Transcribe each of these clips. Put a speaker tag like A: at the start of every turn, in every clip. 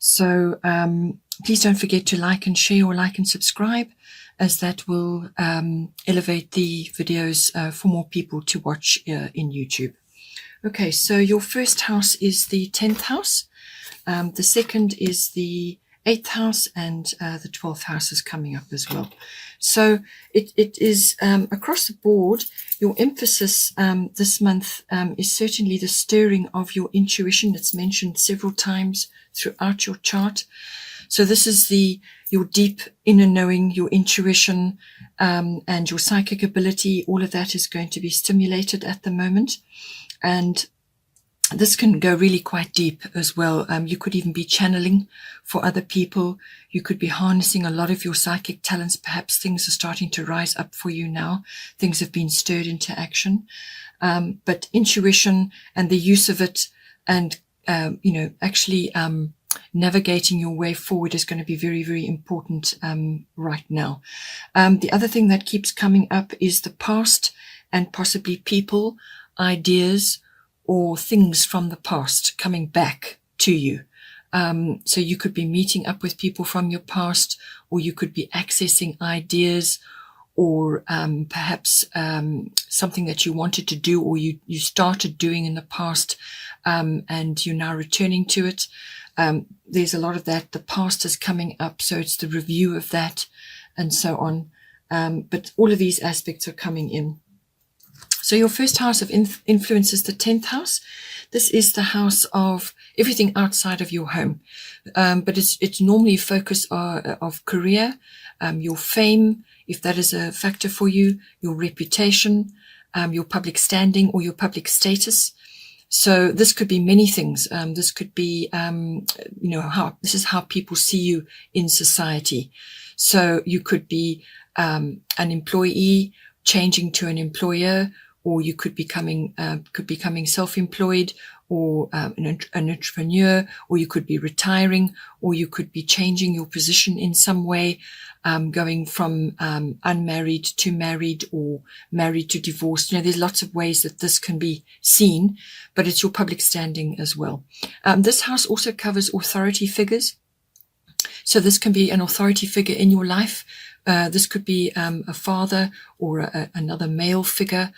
A: So please don't forget to like and share, or like and subscribe, as that will elevate the videos for more people to watch in YouTube. Okay, so your first house is the 10th house. The second is the 8th house, and the 12th house is coming up as well. So it is across the board, your emphasis this month is certainly the stirring of your intuition. It's mentioned several times throughout your chart. So this is your deep inner knowing, your intuition, and your psychic ability. All of that is going to be stimulated at the moment. And this can go really quite deep as well. You could even be channeling for other people. You could be harnessing a lot of your psychic talents. Perhaps things are starting to rise up for you now. Things have been stirred into action. But intuition and the use of it, and, actually navigating your way forward is going to be very, very important right now. The other thing that keeps coming up is the past, and possibly people, ideas, or things from the past coming back to you. So you could be meeting up with people from your past, or you could be accessing ideas, or perhaps something that you wanted to do, or you started doing in the past, and you're now returning to it. There's a lot of that. The past is coming up, so it's the review of that, and so on. But all of these aspects are coming in. So your first house of influence is the 10th house. This is the house of everything outside of your home. But it's normally focus of career, your fame, if that is a factor for you, your reputation, your public standing, or your public status. So this could be many things. This could be, this is how people see you in society. So you could be an employee changing to an employer, or you could becoming self-employed, or an entrepreneur, or you could be retiring, or you could be changing your position in some way, going from unmarried to married, or married to divorced. There's lots of ways that this can be seen, but it's your public standing as well. This house also covers authority figures. So this can be an authority figure in your life. This could be a father, or another male figure,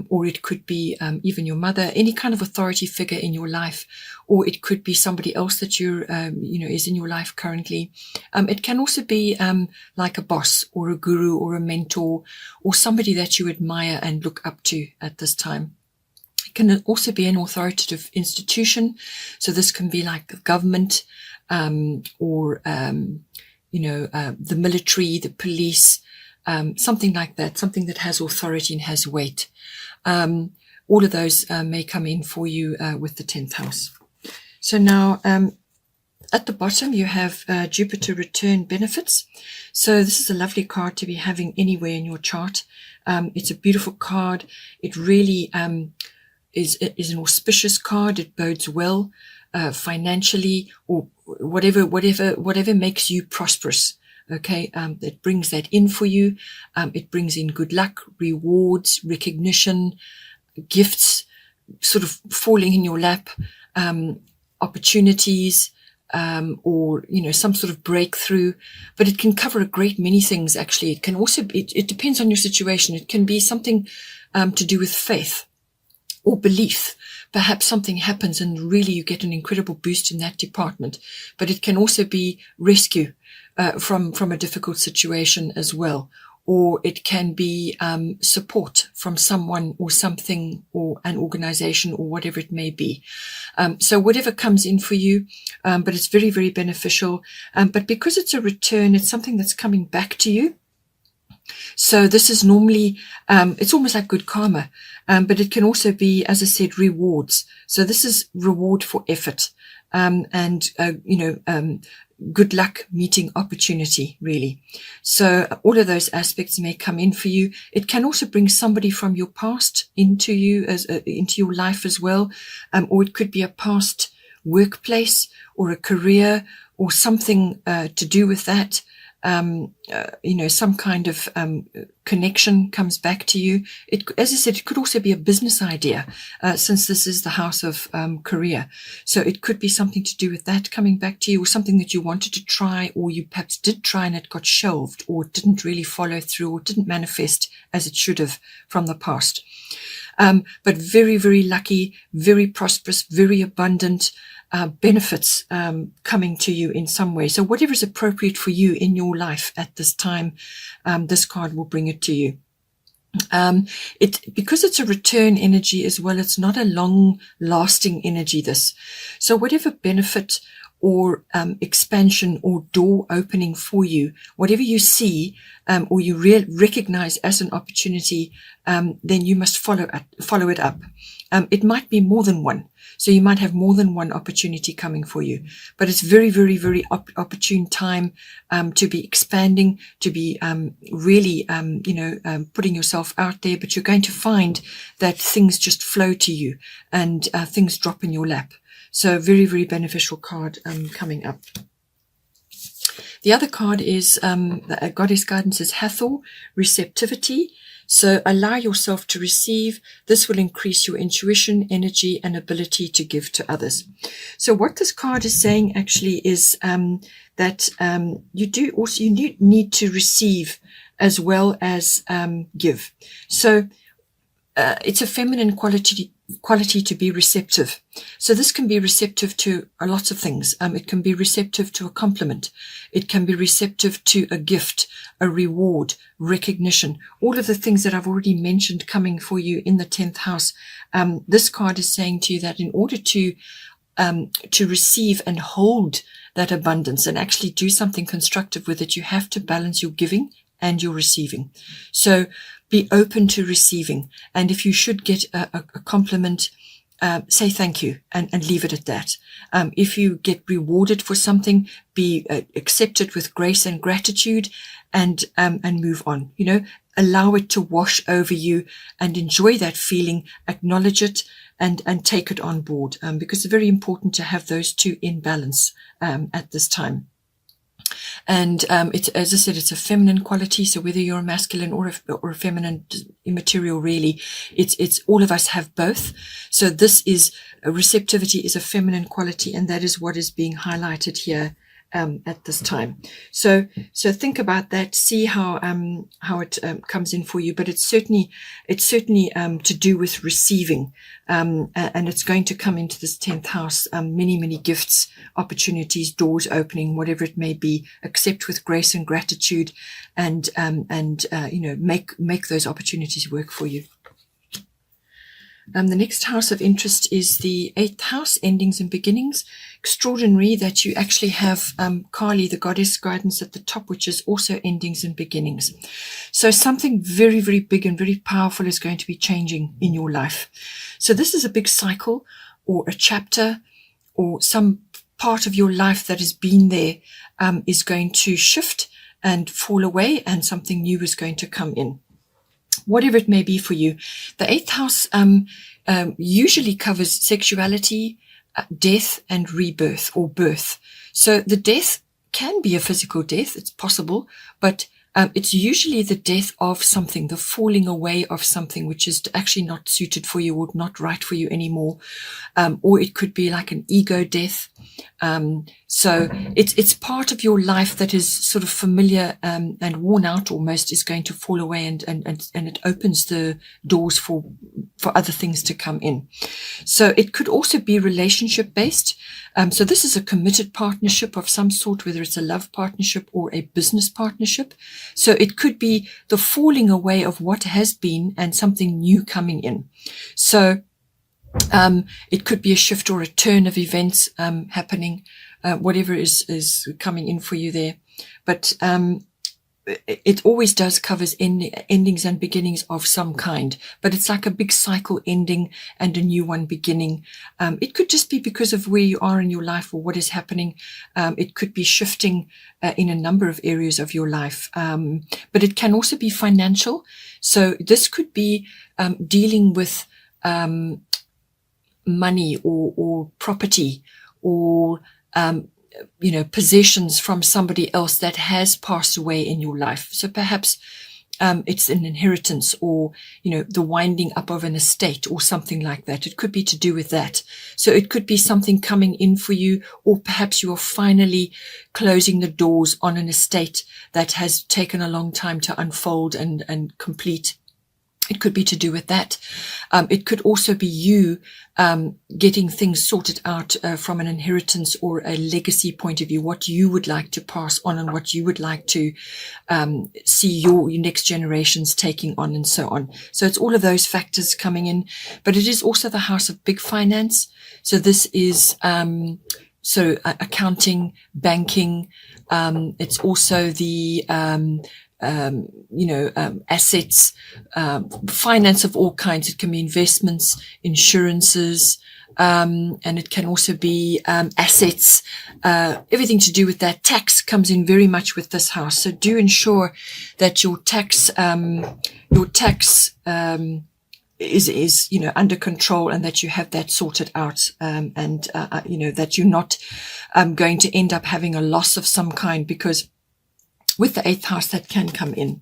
A: or it could be even your mother, any kind of authority figure in your life, or it could be somebody else that is in your life currently. It can also be like a boss, or a guru, or a mentor, or somebody that you admire and look up to at this time. It can also be an authoritative institution. So this can be like government, or the military, the police, something like that, something that has authority and has weight. All of those may come in for you with the 10th house. So now at the bottom you have Jupiter return benefits. So this is a lovely card to be having anywhere in your chart. It's a beautiful card. It really is an auspicious card. It bodes well financially, or whatever makes you prosperous. Okay, it brings that in for you. It brings in good luck, rewards, recognition, gifts sort of falling in your lap, opportunities, or some sort of breakthrough. But it can cover a great many things. Actually, it can also it depends on your situation. It can be something to do with faith or belief. Perhaps something happens and really you get an incredible boost in that department. But it can also be rescue from a difficult situation as well. Or it can be support from someone or something, or an organization, or whatever it may be. So whatever comes in for you, but it's very, very beneficial. But because it's a return, it's something that's coming back to you. So this is normally, it's almost like good karma, but it can also be, as I said, rewards. So this is reward for effort, and good luck meeting opportunity, really. So all of those aspects may come in for you. It can also bring somebody from your past into you, into your life as well, or it could be a past workplace, or a career, or something to do with that. some kind of connection comes back to you. As I said, it could also be a business idea, since this is the house of career. So it could be something to do with that coming back to you, or something that you wanted to try, or you perhaps did try and it got shelved, or didn't really follow through, or didn't manifest as it should have from the past. But very, very lucky, very prosperous, very abundant, benefits coming to you in some way. So whatever is appropriate for you in your life at this time, this card will bring it to you. Because it's a return energy as well, it's not a long lasting energy, this. So whatever benefit or expansion or door opening for you, whatever you see or you recognize as an opportunity, then you must follow it up. It might be more than one. So you might have more than one opportunity coming for you, but it's very, very, very opportune time to be expanding, to be really, putting yourself out there. But you're going to find that things just flow to you and things drop in your lap. So very, very beneficial card coming up. The other card is Goddess Guidance is Hathor, receptivity. So allow yourself to receive. This will increase your intuition, energy, and ability to give to others. So what this card is saying actually is that you need to receive as well as give. So it's a feminine quality to be receptive. So this can be receptive to lots of things. It can be receptive to a compliment. It can be receptive to a gift, a reward, recognition, all of the things that I've already mentioned coming for you in the 10th house. This card is saying to you that in order to receive and hold that abundance and actually do something constructive with it, you have to balance your giving and your receiving. So be open to receiving. And if you should get a compliment, say thank you and leave it at that. If you get rewarded for something, be accept it with grace and gratitude and move on. Allow it to wash over you and enjoy that feeling, acknowledge it and take it on board, because it's very important to have those two in balance at this time. And it's, as I said, it's a feminine quality. So whether you're a masculine or a feminine immaterial, really, it's all of us have both. So this is receptivity is a feminine quality, and that is what is being highlighted here at this time. So think about that. See how it comes in for you. But it's certainly to do with receiving, and it's going to come into this 10th house. Many gifts, opportunities, doors opening, whatever it may be. Accept with grace and gratitude, and make those opportunities work for you. The next house of interest is the 8th house, endings and beginnings. Extraordinary that you actually have Kali, the goddess guidance, at the top, which is also endings and beginnings. So something very, very big and very powerful is going to be changing in your life. So this is a big cycle or a chapter or some part of your life that has been there is going to shift and fall away, and something new is going to come in. Whatever it may be for you. The 8th house usually covers sexuality, death and rebirth or birth. So the death can be a physical death. It's possible, but it's usually the death of something, the falling away of something which is actually not suited for you or not right for you anymore. Or it could be like an ego death. So it's part of your life that is sort of familiar and worn out almost, is going to fall away, and it opens the doors for other things to come in. So it could also be relationship based. So this is a committed partnership of some sort, whether it's a love partnership or a business partnership. So it could be the falling away of what has been and something new coming in. So it could be a shift or a turn of events happening, whatever is coming in for you there. But it always does covers endings and beginnings of some kind, but it's like a big cycle ending and a new one beginning. It could just be because of where you are in your life or what is happening. It could be shifting in a number of areas of your life, but it can also be financial. So this could be dealing with money or property or possessions from somebody else that has passed away in your life. So perhaps it's an inheritance, or, the winding up of an estate or something like that. It could be to do with that. So it could be something coming in for you, or perhaps you are finally closing the doors on an estate that has taken a long time to unfold and complete. It could be to do with that. It could also be you getting things sorted out from an inheritance or a legacy point of view, what you would like to pass on and what you would like to see your next generations taking on, and so on. So it's all of those factors coming in, but it is also the house of big finance. So this is accounting, banking. It's also the assets, finance of all kinds. It can be investments, insurances, and it can also be assets, everything to do with that. Tax comes in very much with this house. So do ensure that your tax is under control, and that you have that sorted out, and that you're not going to end up having a loss of some kind, because with the 8th house that can come in.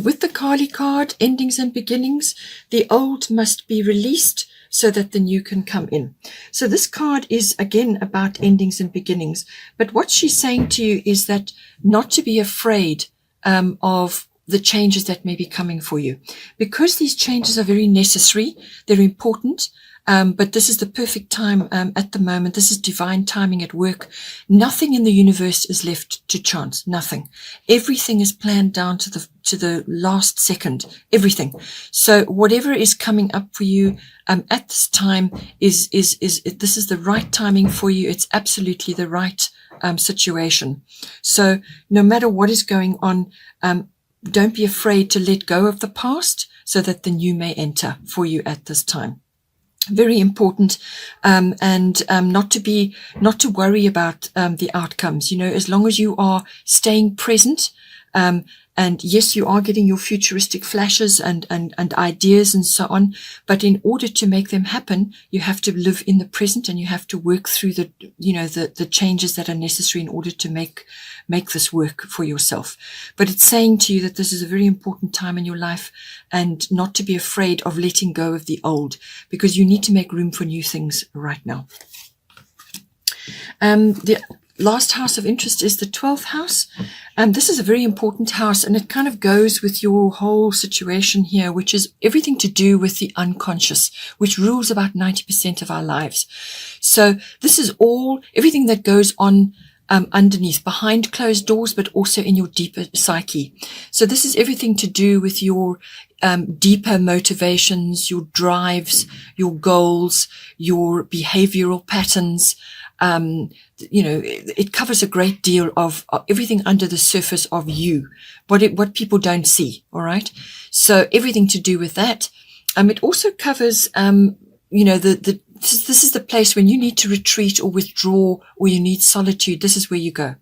A: With the Kali card, endings and beginnings, the old must be released so that the new can come in. So this card is again about endings and beginnings, but what she's saying to you is that not to be afraid of the changes that may be coming for you, because these changes are very necessary, they're important. But this is the perfect time at the moment. This is divine timing at work. Nothing in the universe is left to chance. Nothing. Everything is planned down to the last second. Everything. So whatever is coming up for you at this time is this is the right timing for you. It's absolutely the right situation. So no matter what is going on, don't be afraid to let go of the past so that the new may enter for you at this time. Very important, and not to worry about the outcomes. As long as you are staying present, and yes, you are getting your futuristic flashes and ideas and so on, but in order to make them happen, you have to live in the present, and you have to work through the changes that are necessary in order to make this work for yourself. But it's saying to you that this is a very important time in your life, and not to be afraid of letting go of the old, because you need to make room for new things right now. The last house of interest is the 12th house. This is a very important house, and it kind of goes with your whole situation here, which is everything to do with the unconscious, which rules about 90% of our lives. So this is everything that goes on underneath, behind closed doors, but also in your deeper psyche. So this is everything to do with your deeper motivations, your drives, your goals, your behavioral patterns. It covers a great deal of everything under the surface of you, what people don't see. All right. So everything to do with that. It also covers, this is the place when you need to retreat or withdraw, or you need solitude. This is where you go.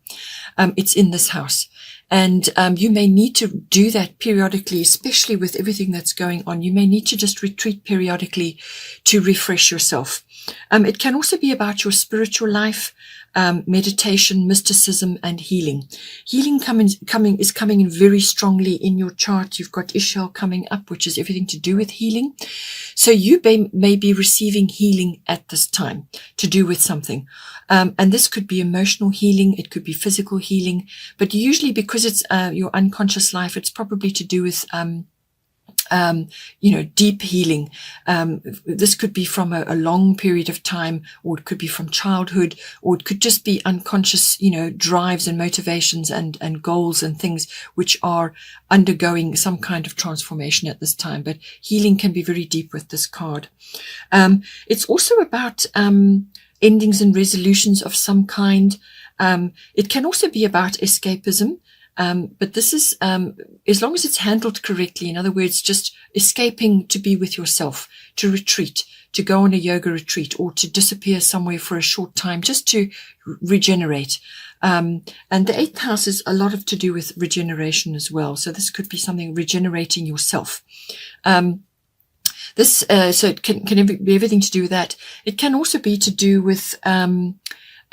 A: It's in this house. And you may need to do that periodically, especially with everything that's going on. You may need to just retreat periodically to refresh yourself. It can also be about your spiritual life, meditation, mysticism, and healing. Healing is coming in very strongly in your chart. You've got Ishal coming up, which is everything to do with healing. So you may be receiving healing at this time to do with something. And this could be emotional healing. It could be physical healing. But usually, because it's your unconscious life, it's probably to do with deep healing. This could be from a long period of time, or it could be from childhood, or it could just be unconscious, drives and motivations and goals and things which are undergoing some kind of transformation at this time. But healing can be very deep with this card. It's also about endings and resolutions of some kind. It can also be about escapism. But this is, as long as it's handled correctly, in other words, just escaping to be with yourself, to retreat, to go on a yoga retreat, or to disappear somewhere for a short time, just to regenerate. And the 8th house is a lot to do with regeneration as well. So this could be something regenerating yourself. So it can be everything to do with that. It can also be to do with,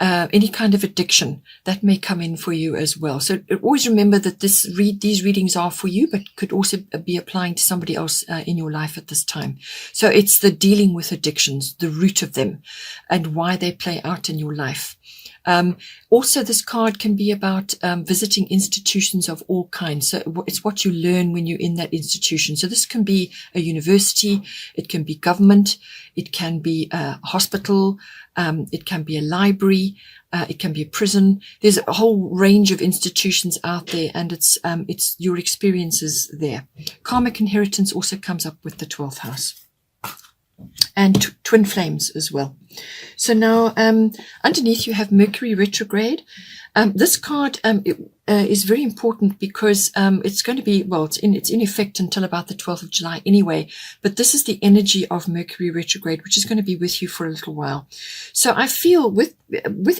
A: any kind of addiction that may come in for you as well. So always remember that these readings are for you, but could also be applying to somebody else in your life at this time. So it's the dealing with addictions, the root of them, and why they play out in your life. Also, this card can be about visiting institutions of all kinds. So it's what you learn when you're in that institution. So this can be a university, it can be government, it can be a hospital, it can be a library, it can be a prison. There's a whole range of institutions out there, and it's your experiences there. Karmic inheritance also comes up with the 12th house. And twin flames as well. So now underneath you have Mercury retrograde. This card is very important because it's going to be, well, it's in effect until about the 12th of July anyway, but this is the energy of Mercury retrograde, which is going to be with you for a little while. So I feel with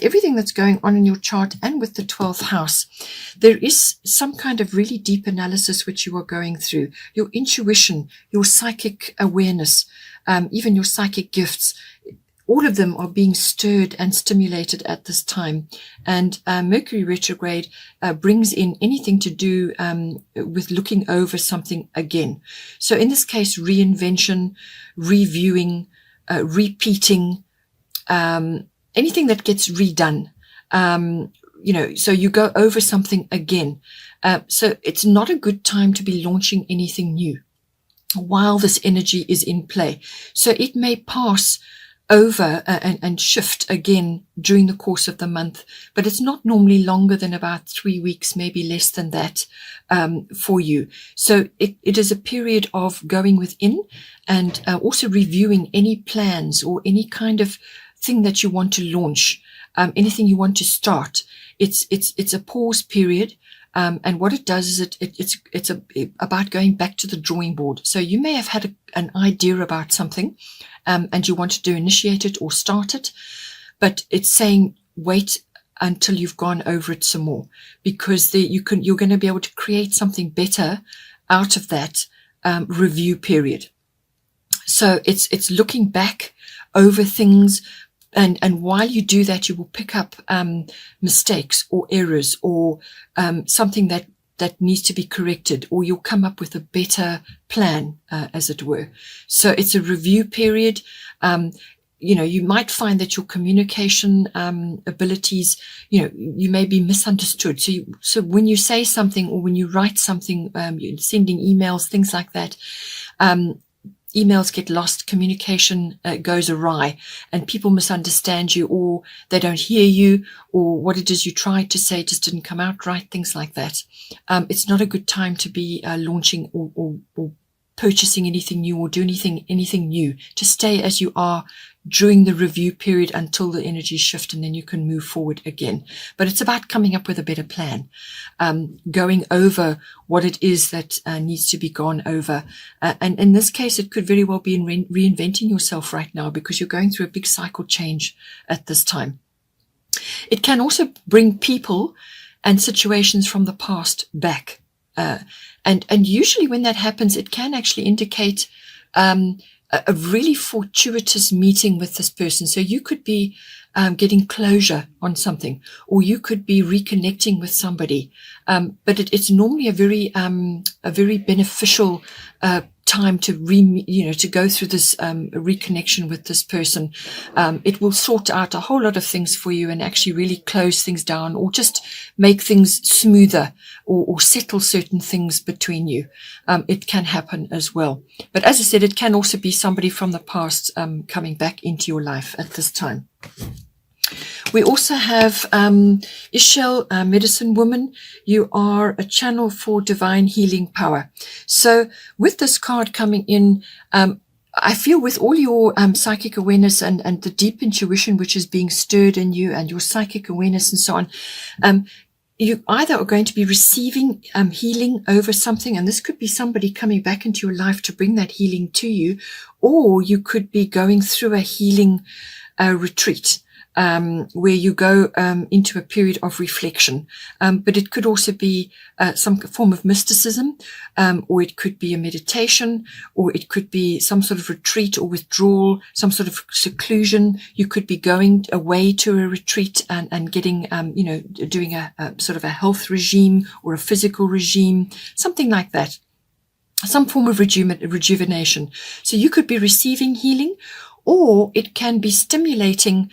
A: everything that's going on in your chart and with the 12th house, there is some kind of really deep analysis which you are going through. Your intuition, your psychic awareness, even your psychic gifts, all of them are being stirred and stimulated at this time. And Mercury retrograde brings in anything to do with looking over something again. So in this case, reinvention, reviewing, repeating, anything that gets redone. So you go over something again. So it's not a good time to be launching anything new while this energy is in play. So it may pass over and shift again during the course of the month, but it's not normally longer than about 3 weeks, maybe less than that, for you. So it is a period of going within and also reviewing any plans or any kind of thing that you want to launch, anything you want to start. It's a pause period. And what it does is it's about going back to the drawing board. So you may have had an idea about something, and you wanted to initiate it or start it, but it's saying wait until you've gone over it some more, because you're going to be able to create something better out of that review period. So it's looking back over things. And while you do that, you will pick up mistakes or errors or something that needs to be corrected, or you'll come up with a better plan, as it were. So it's a review period. You might find that your communication abilities, you may be misunderstood. So when you say something or when you write something, you're sending emails, things like that, emails get lost, communication goes awry, and people misunderstand you, or they don't hear you, or what it is you tried to say just didn't come out right, things like that. It's not a good time to be launching or purchasing anything new or do anything new. To stay as you are during the review period until the energies shift, and then you can move forward again. But it's about coming up with a better plan, going over what it is that needs to be gone over. And in this case, it could very well be in reinventing yourself right now, because you're going through a big cycle change at this time. It can also bring people and situations from the past back. And usually when that happens, it can actually indicate a really fortuitous meeting with this person. So you could be getting closure on something, or you could be reconnecting with somebody. But it's normally a very beneficial time to go through this reconnection with this person. It will sort out a whole lot of things for you and actually really close things down, or just make things smoother, or settle certain things between you. It can happen as well. But as I said, it can also be somebody from the past coming back into your life at this time. We also have Ishel, medicine woman. You are a channel for divine healing power. So with this card coming in, I feel with all your psychic awareness and the deep intuition which is being stirred in you, and your psychic awareness and so on, you either are going to be receiving healing over something, and this could be somebody coming back into your life to bring that healing to you, or you could be going through a healing retreat. where you go into a period of reflection. But it could also be some form of mysticism, or it could be a meditation, or it could be some sort of retreat or withdrawal, some sort of seclusion. You could be going away to a retreat and getting, doing a sort of a health regime or a physical regime, something like that. Some form of rejuvenation. So you could be receiving healing, or it can be stimulating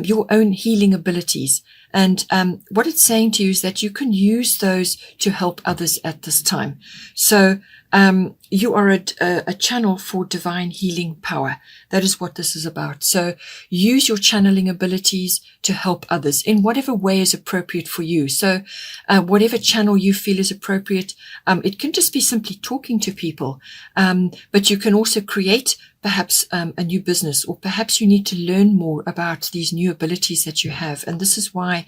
A: your own healing abilities. And what it's saying to you is that you can use those to help others at this time. So you are a channel for divine healing power. That is what this is about. So use your channeling abilities to help others in whatever way is appropriate for you. So whatever channel you feel is appropriate, it can just be simply talking to people. But you can also create perhaps a new business, or perhaps you need to learn more about these new abilities that you have. And this is why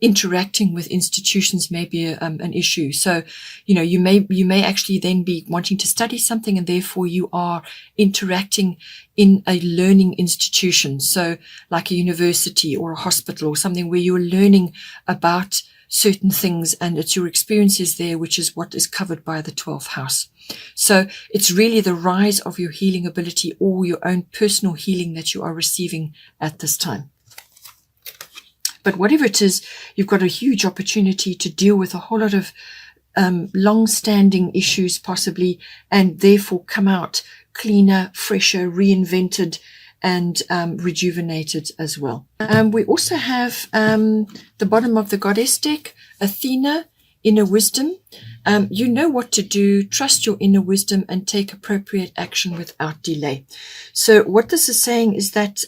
A: interacting with institutions may be an issue. So, you may actually then be wanting to study something, and therefore you are interacting in a learning institution. So like a university or a hospital or something where you're learning about certain things, and it's your experiences there, which is what is covered by the 12th house. So it's really the rise of your healing ability or your own personal healing that you are receiving at this time. But whatever it is, you've got a huge opportunity to deal with a whole lot of long-standing issues possibly, and therefore come out cleaner, fresher, reinvented, and rejuvenated as well. We also have the bottom of the goddess deck, Athena, inner wisdom. You know what to do. Trust your inner wisdom and take appropriate action without delay. So what this is saying is that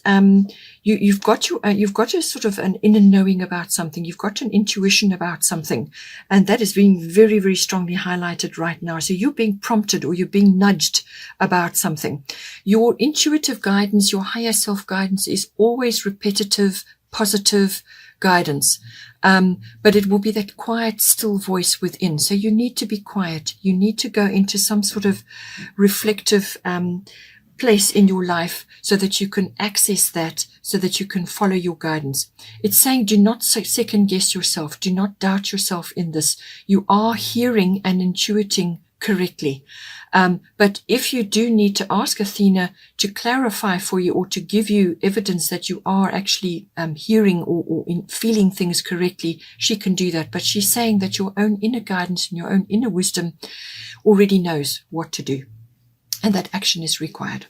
A: you've got a sort of an inner knowing about something. You've got an intuition about something, and that is being very, very strongly highlighted right now. So you're being prompted, or you're being nudged about something. Your intuitive guidance, your higher self guidance, is always repetitive, positive guidance. But it will be that quiet, still voice within. So you need to be quiet. You need to go into some sort of reflective place in your life so that you can access that, so that you can follow your guidance. It's saying do not second guess yourself. Do not doubt yourself in this. You are hearing and intuiting correctly. But if you do need to ask Athena to clarify for you, or to give you evidence that you are actually hearing or feeling things correctly, she can do that. But she's saying that your own inner guidance and your own inner wisdom already knows what to do, and that action is required.